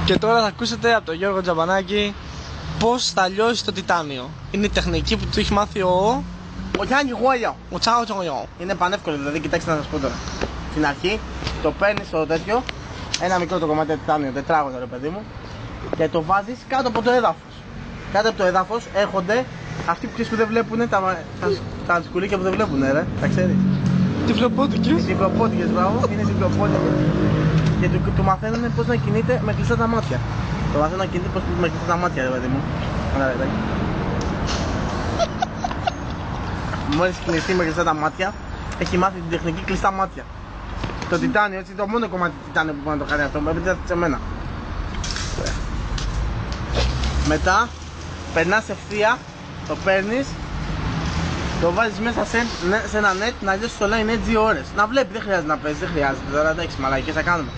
Και τώρα θα ακούσετε από τον Γιώργο Τζαμπανάκη πώς θα λιώσει το τιτάνιο. Είναι η τεχνική που του έχει μάθει ο Γιάννη Γουέλιο. Ο Τσάο Τσογιό. Είναι πανεύκολο, δηλαδή κοιτάξτε να σας πω τώρα. Στην αρχή το παίρνεις στο τέτοιο, ένα μικρό το κομμάτι τιτάνιο, τετράγωνο ρε παιδί μου, και το βάζεις κάτω από το έδαφος. Κάτω από το έδαφος έρχονται αυτοί που δεν βλέπουν, τα σκουλίκια που δεν βλέπουν, ρε, τα ξέρεις. Τυφλοπότικες. Τυφλοπότικες, μπράβο, είναι τυφλοπότικες. Και του μαθαίνουν πώς να κινείται με κλειστά τα μάτια. Το μαθαίνουν να κινείται με κλειστά τα μάτια, ρε παιδί μου. Μόλις κινηθεί με κλειστά τα μάτια, έχει μάθει την τεχνική κλειστά μάτια. Το τιτάνιο, έτσι, το μόνο κομμάτι τιτάνιο που μπορεί να το κάνει αυτό, με πείτε σε μένα. Μετά, περνάς ευθεία, το παίρνεις, το βάζεις μέσα σε ένα net να λιώσει το line net 2 ώρες. Να βλέπει, δεν χρειάζεται να παίζει, δεν χρειάζεται. Τώρα εντάξει, μαλακίες θα κάνουμε.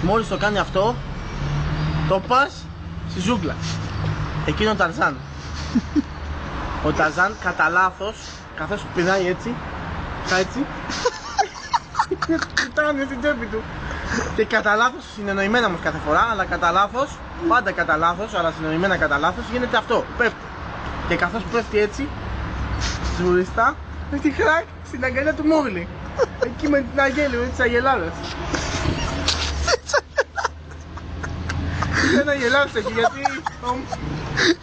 Μόλις το κάνει αυτό, το πας στη ζούγκλα. Εκείνο ο Ταρζάν. Ο Ταρζάν κατά λάθος, καθώς πηδάει έτσι, τιτάνιο στην τσέπη του. Και κατά λάθος, συνεννοημένα όμως κάθε φορά, αλλά κατά λάθος, πάντα κατά λάθος, αλλά συνεννοημένα κατά λάθος, γίνεται αυτό, πέφτει. Και καθώς πέφτει έτσι, ζουριστά, πέφτει χρακ στην αγκαλιά του Μόγλη. Εκεί με την αγέλη, με τις αγελάδες. Ήταν αγελάδες εκεί, γιατί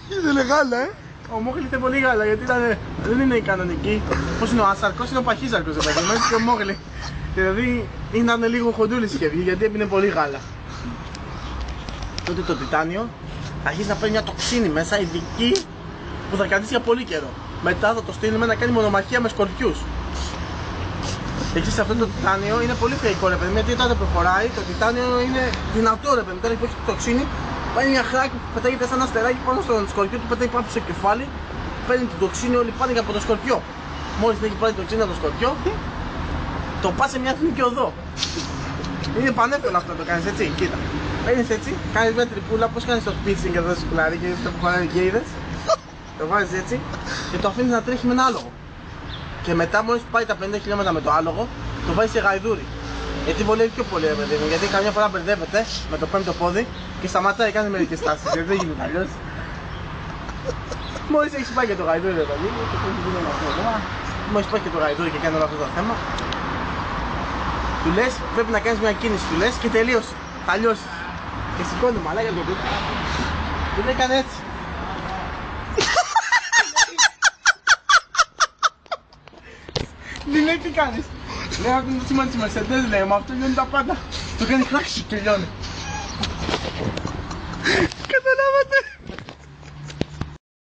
Ήθελε γάλα, ο Μόγλη ήταν πολύ γάλα, γιατί δεν είναι η κανονική. Πώς είναι ο Άσαρκος, είναι ο Παχύσαρκος, μέσα και ο Μόγλη. Δηλαδή ήταν λίγο χοντούλης είχε βγει, γιατί έπινε πολύ γάλα. Τότε το τιτάνιο αρχίζει να παίρνει μια τοξίνη μέσα, ειδική, που θα κρατήσει για πολύ καιρό. Μετά θα το στείλουμε να κάνει μονομαχία με σκορπιούς. Εξής αυτό το τιτάνιο είναι πολύ φεϊκό ρε παιδί, γιατί όταν προχωράει το τιτάνιο είναι δυνατό ρε παιδί. Τώρα που έχει το τοξίνη, πάει μια χράκη που πετάγεται σαν ένα αστεράκι πάνω στον σκορπιό, του πετάει πάνω στο κεφάλι, παίρνει την τοξίνη, όλοι πάνε από το σκορπιό. Μόλις έχει πάρει την τοξίνη από το σκορπιό, το πας σε μια εθνική οδό. Είναι πανεύκολο αυτό να το κάνεις έτσι, κοίτα. Παίρνεις έτσι, κάνεις μια τρυπούλα, πώς κάνεις το pitching εδώ στο σκουλάρι και αυτό που χωράνε και είδες. Το βάζεις έτσι και το αφήνεις να τρέχει με ένα άλογο. Και μετά μόλις πάει τα 50 χιλιόμετρα με το άλογο, το βάζεις σε γαϊδούρι. Γιατί βολεύει πιο πολύ ρε παιδί μου, γιατί καμιά φορά μπερδεύεται με το πέμπτο πόδι και σταματάει, κάνει μερικές τάσεις, γιατί δεν γίνεται αλλιώς. Μόλις έχεις πάει και το γαϊδούρι ρε παιδί μου, μόλις πάει και το γαϊδούρι και κάνει όλο αυτό το θέμα, του λες πρέπει να κάνεις μια κίνηση, του λες και τελείωσε, θα λιώσεις. Και σηκώνει μαλάκα το πίπα. Του λέει κάνε έτσι. Δεν λέει τι κάνεις. Λέει αυτό είναι το σήμα της Mercedes, λέει, μα αυτό λιώνει τα πάντα. Το κάνει χράξι και λιώνει.